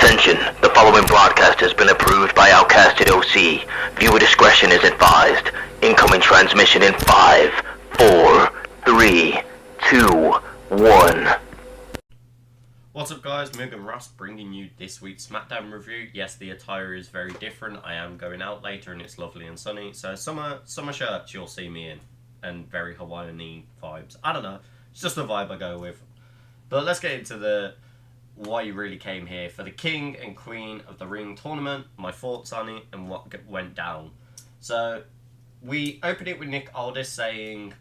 Attention, the following broadcast has been approved by Outcasted OC. Viewer discretion is advised. Incoming transmission in 5, 4, 3, 2, 1. What's up guys, Megan Ross bringing you this week's SmackDown review. Yes, the attire is very different. I am going out later and it's lovely and sunny. So summer shirts you'll see me in. And very Hawaiian-y vibes. I don't know. It's just the vibe I go with. But let's get into why you really came here. For the King and Queen of the Ring tournament, my thoughts on it and what went down. So, we opened it with Nick Aldis saying,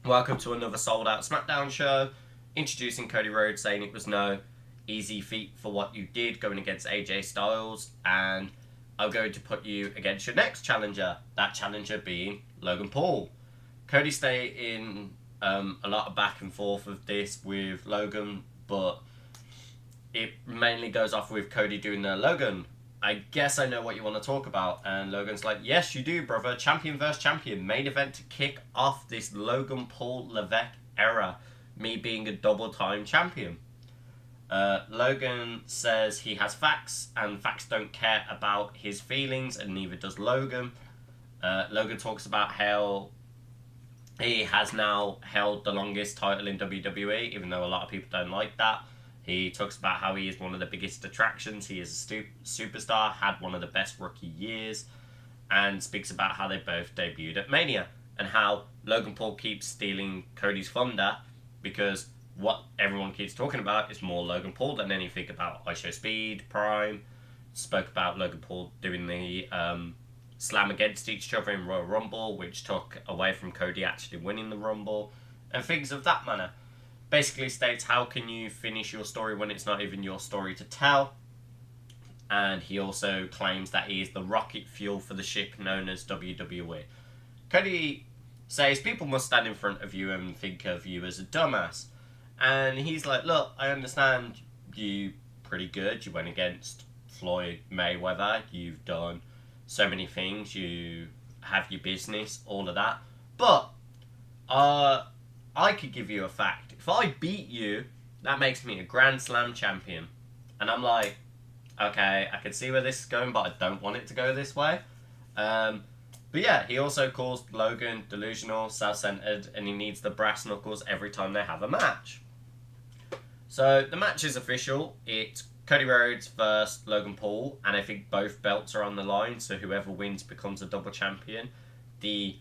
"Welcome to another sold-out SmackDown show." Introducing Cody Rhodes, saying it was no easy feat for what you did going against AJ Styles. And I'm going to put you against your next challenger. That challenger being Logan Paul. Cody stayed in a lot of back and forth of this with Logan, but it mainly goes off with Cody doing the Logan, I guess I know what you want to talk about. And Logan's like, yes, you do, brother. Champion versus champion. Main event to kick off this Logan Paul Levesque era. Me being a double-time champion. Logan says he has facts, and facts don't care about his feelings, and neither does Logan. Logan talks about how he has now held the longest title in WWE, even though a lot of people don't like that. He talks about how he is one of the biggest attractions. He is a superstar, had one of the best rookie years, and speaks about how they both debuted at Mania, and how Logan Paul keeps stealing Cody's thunder, because what everyone keeps talking about is more Logan Paul than anything about ISO Speed, Prime. Spoke about Logan Paul doing the slam against each other in Royal Rumble, which took away from Cody actually winning the Rumble, and things of that manner. Basically states, how can you finish your story when it's not even your story to tell? And he also claims that he is the rocket fuel for the ship known as WWE. Cody says people must stand in front of you and think of you as a dumbass. And he's like, look, I understand you pretty good. You went against Floyd Mayweather. You've done so many things. You have your business, all of that. But I could give you a fact. If I beat you, that makes me a Grand Slam champion. And I'm like, okay, I can see where this is going, but I don't want it to go this way. But yeah, he also calls Logan delusional, self-centered, and he needs the brass knuckles every time they have a match. So the match is official. It's Cody Rhodes versus Logan Paul, and I think both belts are on the line, so whoever wins becomes a double champion. The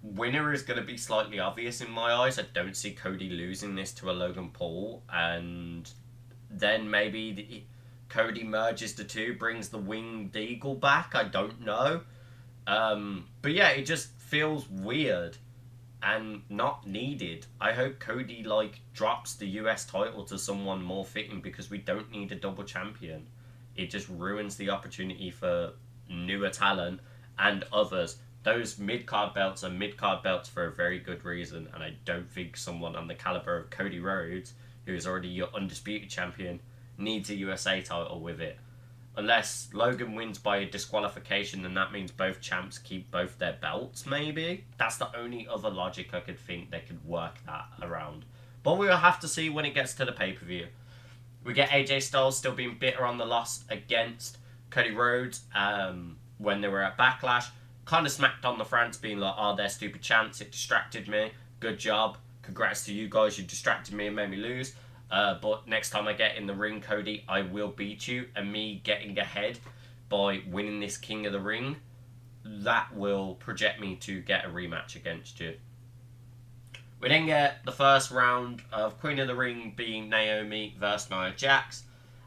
winner is going to be slightly obvious in my eyes. I don't see Cody losing this to a Logan Paul, and then maybe Cody merges the two, brings the Winged Eagle back. I don't know. But yeah, it just feels weird and not needed. I hope Cody drops the US title to someone more fitting, because we don't need a double champion. It just ruins the opportunity for newer talent and others. Those mid-card belts are mid-card belts for a very good reason, and I don't think someone on the caliber of Cody Rhodes, who is already your undisputed champion, needs a USA title with it. Unless Logan wins by a disqualification, then that means both champs keep both their belts, maybe? That's the only other logic I could think they could work that around. But we will have to see when it gets to the pay-per-view. We get AJ Styles still being bitter on the loss against Cody Rhodes when they were at Backlash. Kind of smacked on the France, being like, oh, they're stupid chants, it distracted me. Good job. Congrats to you guys, you distracted me and made me lose. But next time I get in the ring, Cody, I will beat you. And me getting ahead by winning this King of the Ring, that will project me to get a rematch against you. We then get the first round of Queen of the Ring being Naomi versus Nia Jax.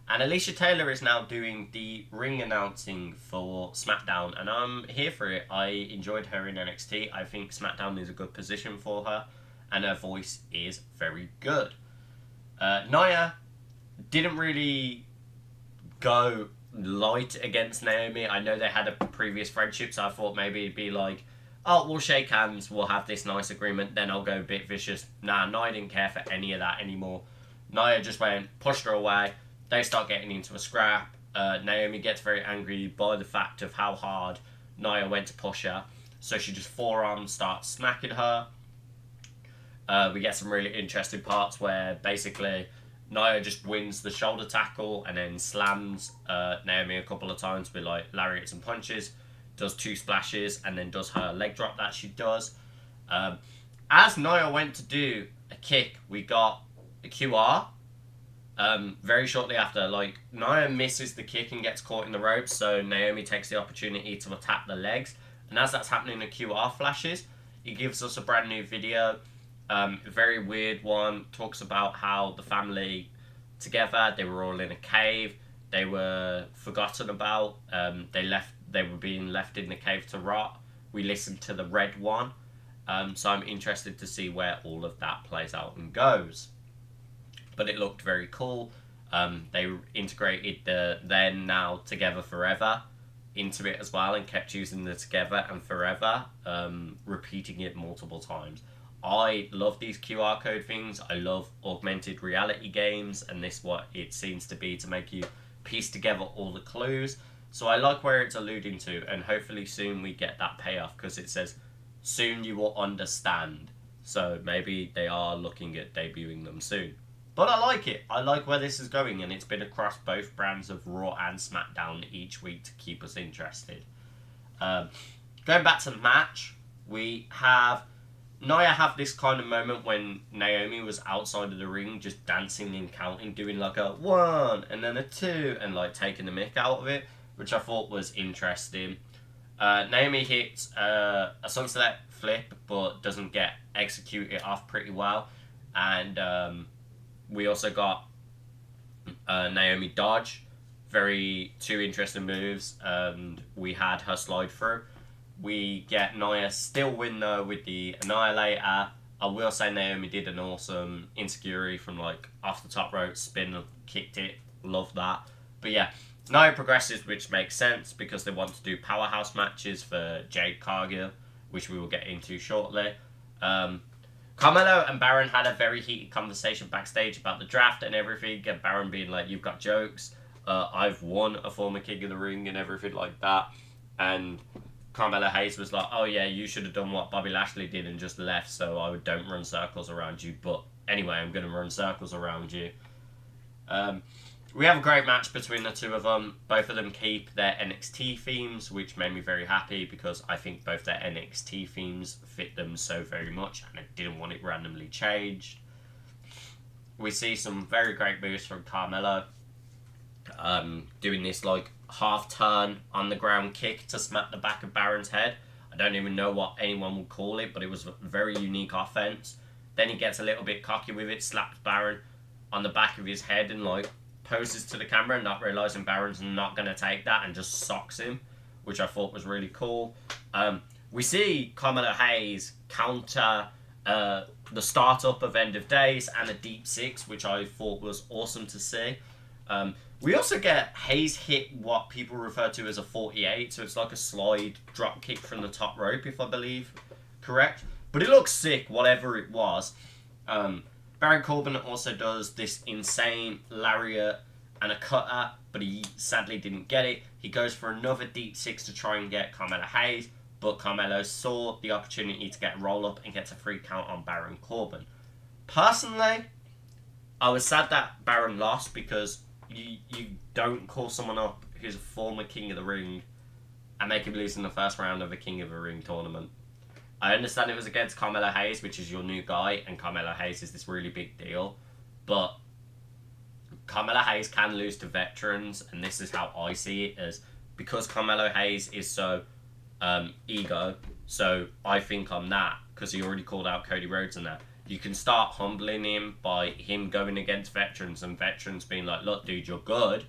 And Alicia Taylor is now doing the ring announcing for SmackDown, and I'm here for it. I enjoyed her in NXT. I think SmackDown is a good position for her, and her voice is very good. Nia didn't really go light against Naomi. I know they had a previous friendship, so I thought maybe it'd be like, oh, we'll shake hands, we'll have this nice agreement, then I'll go a bit vicious. Nah, Nia didn't care for any of that anymore. Nia just went, pushed her away. They start getting into a scrap. Naomi gets very angry by the fact of how hard Nia went to push her. So she just forearm starts smacking her. We get some really interesting parts where basically Nia just wins the shoulder tackle and then slams Naomi a couple of times with like lariats and punches, does 2 splashes, and then does her leg drop that she does. As Nia went to do a kick, we got a QR. Very shortly after, like, Nia misses the kick and gets caught in the ropes, so Naomi takes the opportunity to attack the legs. And as that's happening, the QR flashes. It gives us a brand new video. A very weird one. Talks about how the family together, they were all in a cave. They were forgotten about. They were being left in the cave to rot. We listened to the red one. So I'm interested to see where all of that plays out and goes. But it looked very cool. They integrated the then, now, together forever into it as well, and kept using the together and forever, repeating it multiple times. I love these QR code things. I love augmented reality games, and this what it seems to be, to make you piece together all the clues. So I like where it's alluding to, and hopefully soon we get that payoff, because it says soon you will understand. So maybe they are looking at debuting them soon. But I like it. I like where this is going, and it's been across both brands of Raw and SmackDown each week to keep us interested. Going back to the match, we have Nia have this kind of moment when Naomi was outside of the ring just dancing and counting, doing like a 1 and then a 2 and like taking the mick out of it, which I thought was interesting. Naomi hits a sunset flip but doesn't get executed off pretty well, and we also got Naomi dodge, two interesting moves, and we had her slide through. We get Nia still win though with the Annihilator. I will say Naomi did an awesome insecurity from like off the top rope, spin, kicked it, love that. But yeah, Nia progresses, which makes sense because they want to do powerhouse matches for Jade Cargill, which we will get into shortly. Carmelo and Baron had a very heated conversation backstage about the draft and everything, and Baron being like, you've got jokes, I've won a former King of the Ring and everything like that. And Carmelo Hayes was like, oh yeah, you should have done what Bobby Lashley did and just left, so I don't run circles around you, but anyway, I'm going to run circles around you. We have a great match between the two of them. Both of them keep their NXT themes, which made me very happy because I think both their NXT themes fit them so very much, and I didn't want it randomly changed. We see some very great moves from Carmelo, doing this like half turn on the ground kick to smack the back of Baron's head. I don't even know what anyone would call it, but it was a very unique offense. Then he gets a little bit cocky with it, slaps Baron on the back of his head and like poses to the camera, not realizing Baron's not going to take that, and just socks him, which I thought was really cool. We see Carmelo Hayes counter the startup of End of Days and a Deep Six, which I thought was awesome to see. We also get Hayes hit what people refer to as a 48, so it's like a slide drop kick from the top rope, if I believe correct. But it looks sick, whatever it was. Baron Corbin also does this insane lariat and a cutter, but he sadly didn't get it. He goes for another Deep Six to try and get Carmelo Hayes, but Carmelo saw the opportunity to get a roll up and gets a free count on Baron Corbin. Personally, I was sad that Baron lost because you don't call someone up who's a former King of the Ring and make him lose in the first round of a King of the Ring tournament. I understand it was against Carmelo Hayes, which is your new guy, and Carmelo Hayes is this really big deal, but Carmelo Hayes can lose to veterans, and this is how I see it, as because Carmelo Hayes is so ego, so I think I'm that, because he already called out Cody Rhodes and that. You can start humbling him by him going against veterans and veterans being like, look dude, you're good,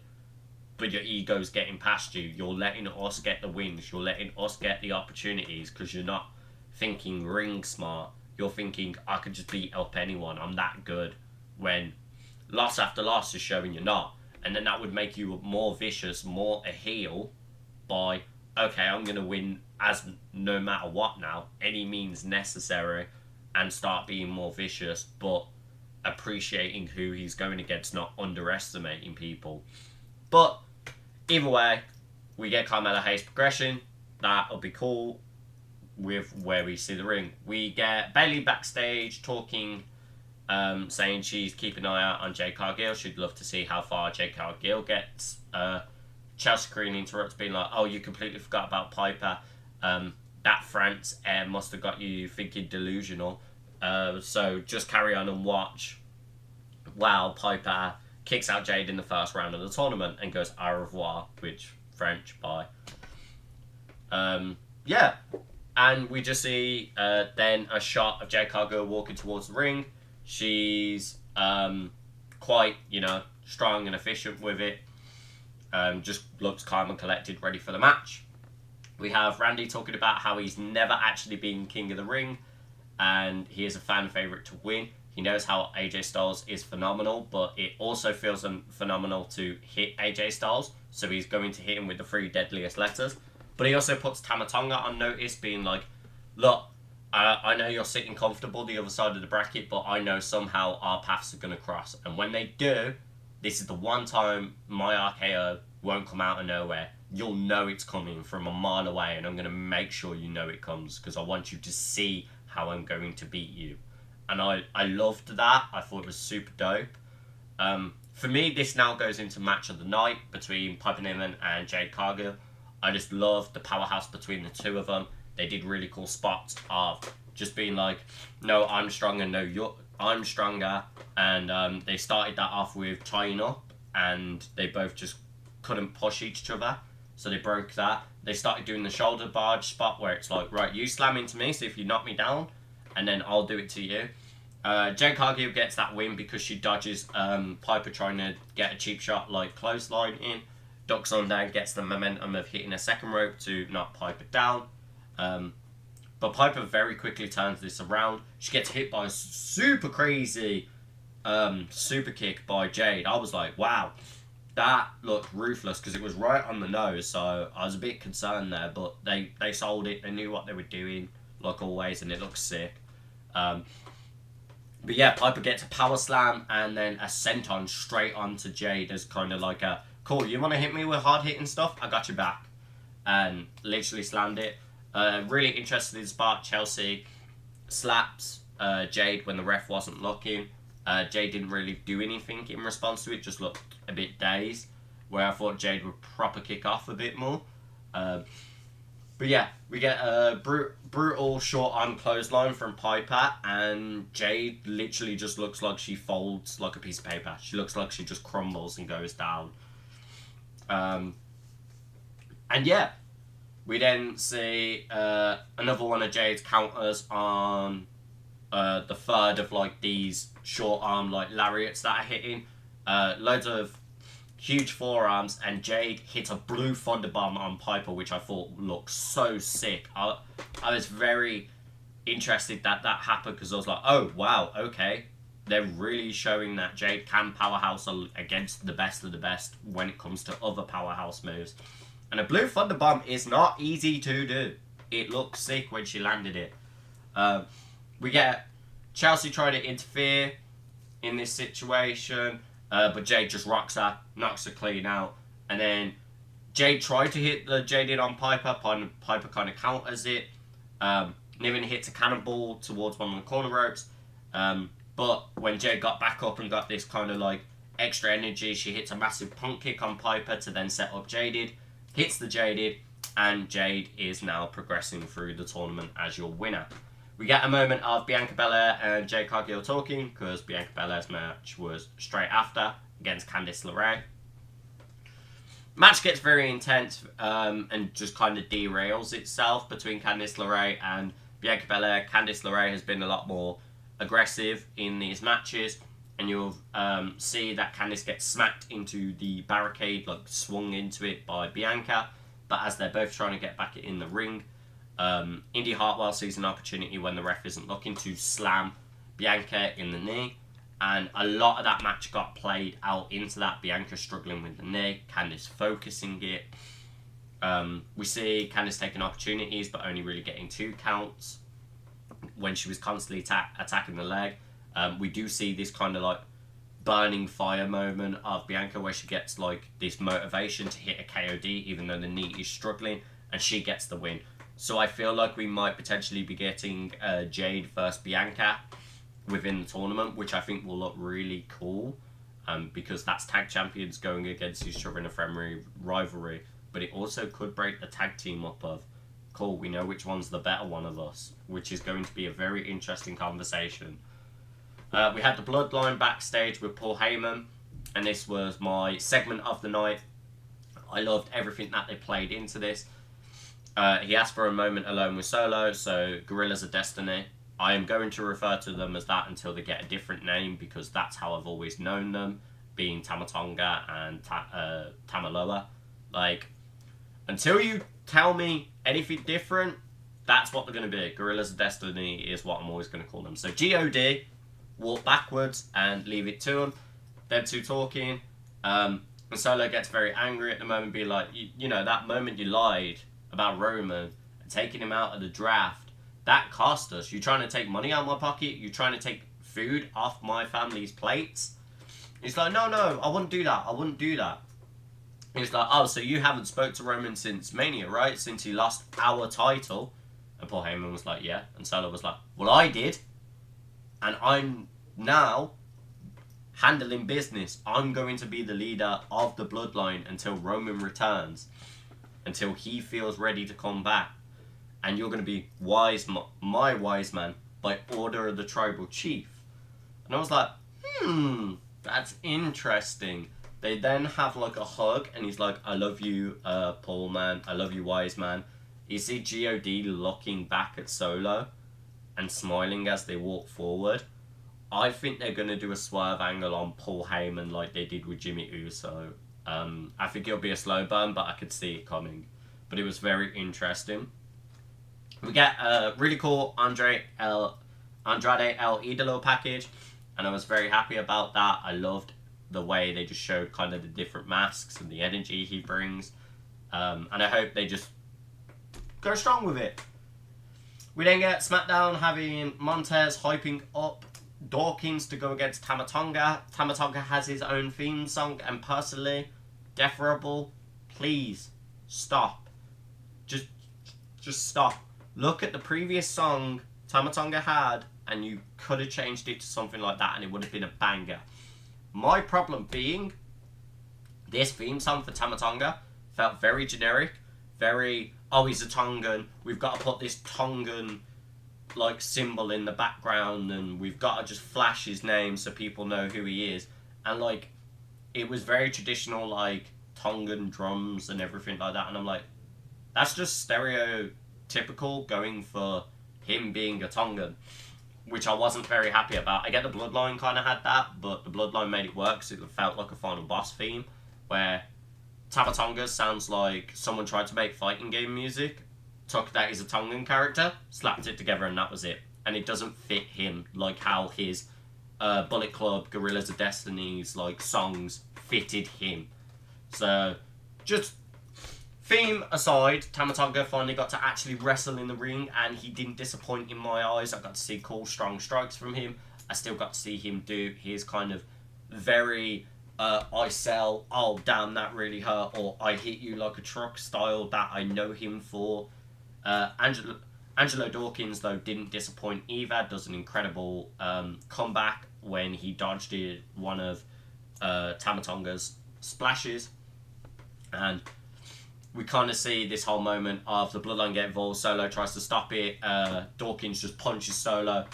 but your ego's getting past you. You're letting us get the wins. You're letting us get the opportunities because you're not thinking ring smart. You're thinking, I could just beat up anyone. I'm that good. When loss after loss is showing you're not. And then that would make you more vicious, more a heel by, okay, I'm going to win as no matter what now, any means necessary, and start being more vicious, but appreciating who he's going against, not underestimating people. But either way, we get Carmelo Hayes progression. That'll be cool with where we see the ring. We get Bayley backstage talking saying she's keeping an eye out on Jade Cargill. She'd love to see how far Jade Cargill gets. Chelsea Green interrupts, being like, "Oh, you completely forgot about Piper. That France air must have got you thinking delusional. So just carry on and watch." While Piper kicks out Jade in the first round of the tournament and goes au revoir, which French, bye. Yeah. And we just see then a shot of Jade Cargill walking towards the ring. She's quite, strong and efficient with it. Just looks calm and collected, ready for the match. We have Randy talking about how he's never actually been king of the ring, and he is a fan favourite to win. He knows how AJ Styles is phenomenal, but it also feels phenomenal to hit AJ Styles, so he's going to hit him with the 3 deadliest letters. But he also puts Tama Tonga on notice, being like, "Look, I know you're sitting comfortable the other side of the bracket, but I know somehow our paths are going to cross. And when they do, this is the one time my RKO won't come out of nowhere. You'll know it's coming from a mile away, and I'm going to make sure you know it comes, because I want you to see how I'm going to beat you." And I loved that. I thought it was super dope. For me, this now goes into match of the night between Piper Niven and Jade Cargill. I just loved the powerhouse between the two of them. They did really cool spots of just being like, "No, I'm stronger, no, I'm stronger." And they started that off with tying up, and they both just couldn't push each other. So they broke that. They started doing the shoulder barge spot where it's like, "Right, you slam into me, so if you knock me down, and then I'll do it to you." Jade Cargill gets that win because she dodges Piper trying to get a cheap shot like clothesline in. Ducks on down, gets the momentum of hitting a second rope to knock Piper down. But Piper very quickly turns this around. She gets hit by a super crazy super kick by Jade. I was like, wow, that looked ruthless, because it was right on the nose, so I was a bit concerned there, but they sold it. They knew what they were doing, like always, and it looks sick. But yeah, Piper gets a power slam and then a senton straight onto Jade as kind of like a, "Cool, you want to hit me with hard hitting stuff? I got your back." And literally slammed it. Really interested in the spot. Chelsea slaps Jade when the ref wasn't looking. Jade didn't really do anything in response to it, just looked a bit dazed, where I thought Jade would proper kick off a bit more. But yeah, we get a brutal short arm clothesline from Piper, and Jade literally just looks like she folds like a piece of paper. She looks like she just crumbles and goes down. And yeah, we then see another one of Jade's counters on the third of like these short arm like lariats that are hitting. Loads of huge forearms, and Jade hits a blue thunderbomb on Piper, which I thought looked so sick. I was very interested that happened, because I was like, oh wow, okay, they're really showing that Jade can powerhouse against the best of the best when it comes to other powerhouse moves. And a blue thunderbomb is not easy to do. It looked sick when she landed it. We get Chelsea trying to interfere in this situation, but Jade just rocks her, knocks her clean out, and then Jade tried to hit the Jade on Piper. Piper kind of counters it. Niven hits a cannonball towards one of the corner ropes, but when Jade got back up and got this kind of like extra energy, she hits a massive punt kick on Piper to then set up Jaded, hits the Jaded, and Jade is now progressing through the tournament as your winner. We get a moment of Bianca Belair and Jade Cargill talking, because Bianca Belair's match was straight after against Candice LeRae. Match gets very intense and just kind of derails itself between Candice LeRae and Bianca Belair. Candice LeRae has been a lot more aggressive in these matches, and you'll see that Candice gets smacked into the barricade, like swung into it by Bianca. But as they're both trying to get back in the ring, Indy Hartwell sees an opportunity when the ref isn't looking to slam Bianca in the knee, and a lot of that match got played out into that. Bianca struggling with the knee, Candice focusing it. We see Candice taking opportunities but only really getting 2 counts when she was constantly attacking the leg. We do see this kind of like burning fire moment of Bianca where she gets like this motivation to hit a KOD even though the knee is struggling, and she gets the win. So I feel like we might potentially be getting Jade versus Bianca within the tournament, which I think will look really cool, because that's tag champions going against each other in a friendly rivalry. But it also could break the tag team up of, cool, we know which one's the better one of us, which is going to be a very interesting conversation. We had the Bloodline backstage with Paul Heyman, and this was my segment of the night. I loved everything that they played into this. He asked for a moment alone with Solo, so Guerrillas of Destiny. I am going to refer to them as that until they get a different name, because that's how I've always known them, being Tama Tonga and Tama Loa. Like, until you tell me anything different, that's what they're going to be. Guerrillas of Destiny is what I'm always going to call them. So GOD, walk backwards and leave it to them. Them two talking. And Solo gets very angry at the moment, be like, you know, that moment you lied about Roman and taking him out of the draft, that cost us. You're trying to take money out of my pocket. You're trying to take food off my family's plates. He's like, no, I wouldn't do that. I wouldn't do that. He's like, oh, so you haven't spoke to Roman since Mania, right? Since he lost our title. And Paul Heyman was like, yeah. And Solo was like, well, I did. And I'm now handling business. I'm going to be the leader of the Bloodline until Roman returns. Until he feels ready to come back. And you're going to be my wise man by order of the tribal chief. And I was like, that's interesting. They then have like a hug, and he's like, I love you, Paul, man. I love you, wise man. You see GOD looking back at Solo and smiling as they walk forward. I think they're going to do a swerve angle on Paul Heyman like they did with Jimmy Uso. I think it'll be a slow burn, but I could see it coming. But it was very interesting. We get a really cool Andrade El Idolo package, and I was very happy about that. I loved the way they just showed kind of the different masks and the energy he brings. And I hope they just go strong with it. We then get SmackDown having Montez hyping up Dawkins to go against Tama Tonga. Tama Tonga has his own theme song, and personally, Death Rebel, please stop. Just stop. Look at the previous song Tama Tonga had, and you could have changed it to something like that and it would have been a banger. My problem being, this theme song for Tama Tonga felt very generic, very, oh, he's a Tongan, we've got to put this Tongan like symbol in the background, and we've got to just flash his name so people know who he is. And like, it was very traditional, like Tongan drums and everything like that, and I'm like, that's just stereotypical going for him being a Tongan, which I wasn't very happy about. I get the Bloodline kind of had that, but the Bloodline made it work because it felt like a Final Boss theme, where Tama Tonga sounds like someone tried to make fighting game music, took that he's a Tongan character, slapped it together, and that was it. And it doesn't fit him like how his Bullet Club, Guerrillas of Destiny's like songs fitted him. So, just theme aside, Tama Tonga finally got to actually wrestle in the ring, and he didn't disappoint in my eyes. I got to see cool, strong strikes from him. I still got to see him do his kind of very I sell, oh damn, that really hurt, or I hit you like a truck style that I know him for. Angelo Dawkins, though, didn't disappoint either. Does an incredible comeback when he dodged one of Tama Tonga's splashes. And we kind of see this whole moment of the Bloodline get involved. Solo tries to stop it. Dawkins just punches Solo.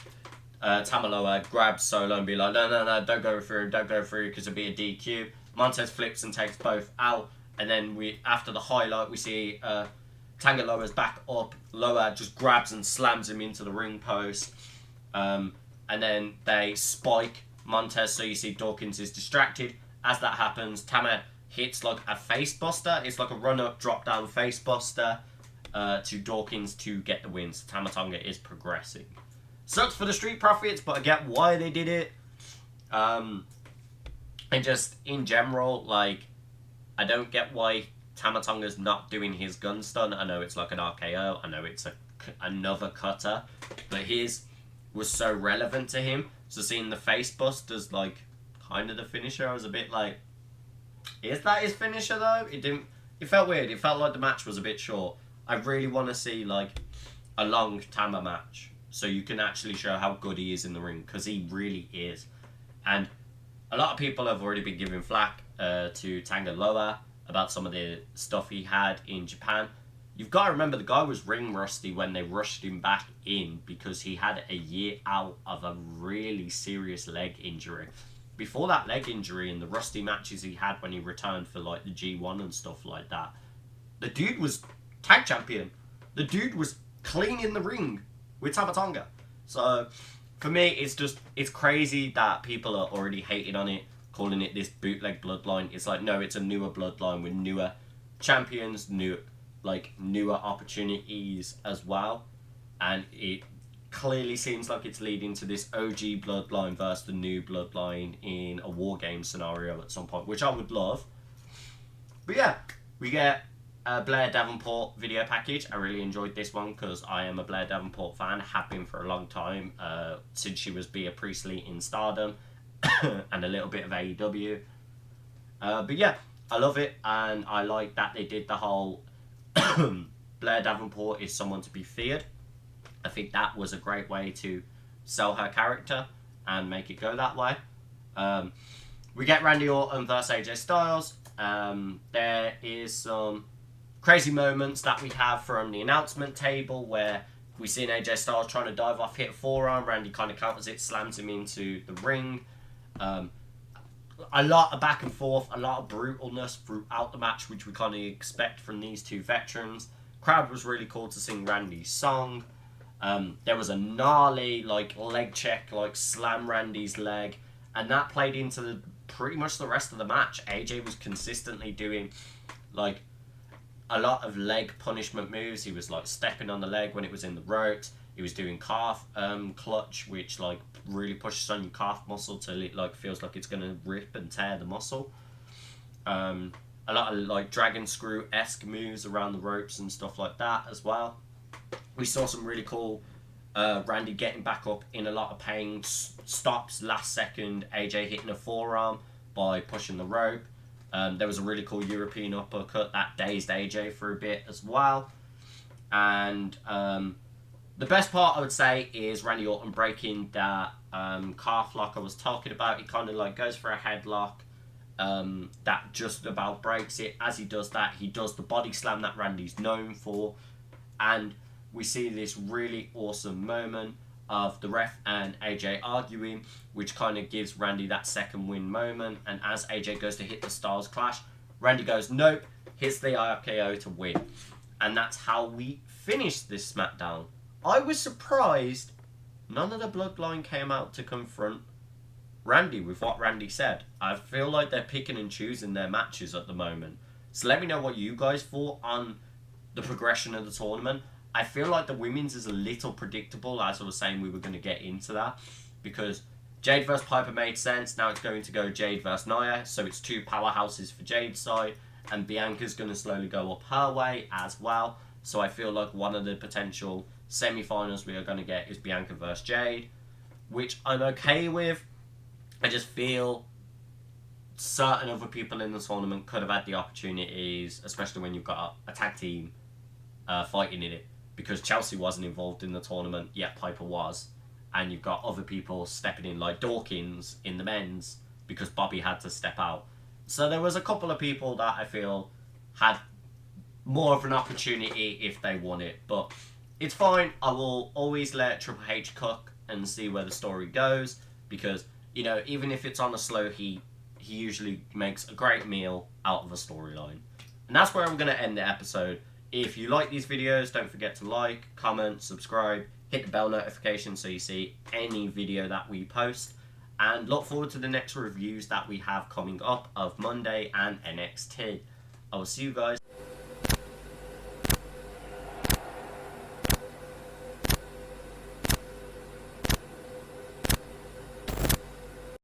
Tama Loa grabs Solo and be like, no, don't go through, because it'll be a DQ. Montez flips and takes both out. And then after the highlight, we see Tanga Loa's back up. Loa just grabs and slams him into the ring post. And then they spike Montez, so you see Dawkins is distracted. As that happens, Tama hits like a face buster. It's like a run-up, drop-down face buster to Dawkins to get the win. So Tama Tonga is progressing. Sucks for the Street Profits, but I get why they did it. And just, in general, like, I don't get why Tama Tonga's not doing his gun stun. I know it's like an RKO. I know it's another cutter. But his was so relevant to him. So seeing the face busters, like, kind of the finisher, I was a bit like, is that his finisher though? It felt weird. It felt like the match was a bit short. I really want to see like a long Tama match. so you can actually show how good he is in the ring, because he really is. And a lot of people have already been giving flack to Tanga Loa about some of the stuff he had in Japan. You've got to remember, the guy was ring rusty when they rushed him back in because he had a year out of a really serious leg injury. Before that leg injury and the rusty matches he had when he returned for like the G1 and stuff like that, the dude was tag champion. The dude was clean in the ring with Tamatanga. So for me, it's crazy that people are already hating on it, calling it this bootleg bloodline. It's like, no, it's a newer bloodline with newer champions, newer opportunities as well. And it clearly seems like it's leading to this OG bloodline versus the new bloodline in a war game scenario at some point, which I would love. But yeah, we get a Blair Davenport video package. I really enjoyed this one because I am a Blair Davenport fan, have been for a long time, since she was Bea Priestley in Stardom and a little bit of AEW. But yeah, I love it, and I like that they did the whole Blair Davenport is someone to be feared. I think that was a great way to sell her character and make it go that way. We get Randy Orton versus AJ Styles. There is some crazy moments that we have from the announcement table where we see AJ Styles trying to dive off, hit a forearm. Randy kind of counters it, slams him into the ring. A lot of back and forth, a lot of brutalness throughout the match, which we kind of expect from these two veterans. Crowd was really cool to sing Randy's song. There was a gnarly leg check, slam Randy's leg, and that played into pretty much the rest of the match. AJ was consistently doing a lot of leg punishment moves. He was stepping on the leg when it was in the ropes. He was doing calf clutch, which really pushes on your calf muscle till it feels like it's gonna rip and tear the muscle. A lot of dragon screw-esque moves around the ropes and stuff like that as well. We saw some really cool Randy getting back up in a lot of pain, stops last second, AJ hitting a forearm by pushing the rope. There was a really cool European uppercut that dazed AJ for a bit as well. And the best part, I would say, is Randy Orton breaking that calf lock I was talking about. He kind of goes for a headlock that just about breaks it. As he does that, he does the body slam that Randy's known for. And we see this really awesome moment of the ref and AJ arguing, which kind of gives Randy that second win moment. And as AJ goes to hit the Styles Clash, Randy goes, nope, hits the RKO to win. And that's how we finished this SmackDown. I was surprised none of the Bloodline came out to confront Randy with what Randy said. I feel like they're picking and choosing their matches at the moment. So let me know what you guys thought on the progression of the tournament. I feel like the women's is a little predictable, as I was saying we were going to get into that, because Jade vs Piper made sense. Now it's going to go Jade vs Nia, so it's two powerhouses for Jade's side, and Bianca's going to slowly go up her way as well. So I feel like one of the potential semi-finals we are going to get is Bianca vs Jade, which I'm okay with. I just feel certain other people in the tournament could have had the opportunities, especially when you've got a tag team fighting in it, because Chelsea wasn't involved in the tournament, yet Piper was, and you've got other people stepping in like Dawkins in the men's because Bobby had to step out. So there was a couple of people that I feel had more of an opportunity if they won it, but it's fine. I will always let Triple H cook and see where the story goes, because, you know, even if it's on a slow heat, he usually makes a great meal out of a storyline. And that's where I'm going to end the episode. If you like these videos, don't forget to like, comment, subscribe, hit the bell notification so you see any video that we post, and look forward to the next reviews that we have coming up of Monday and NXT. I will see you guys.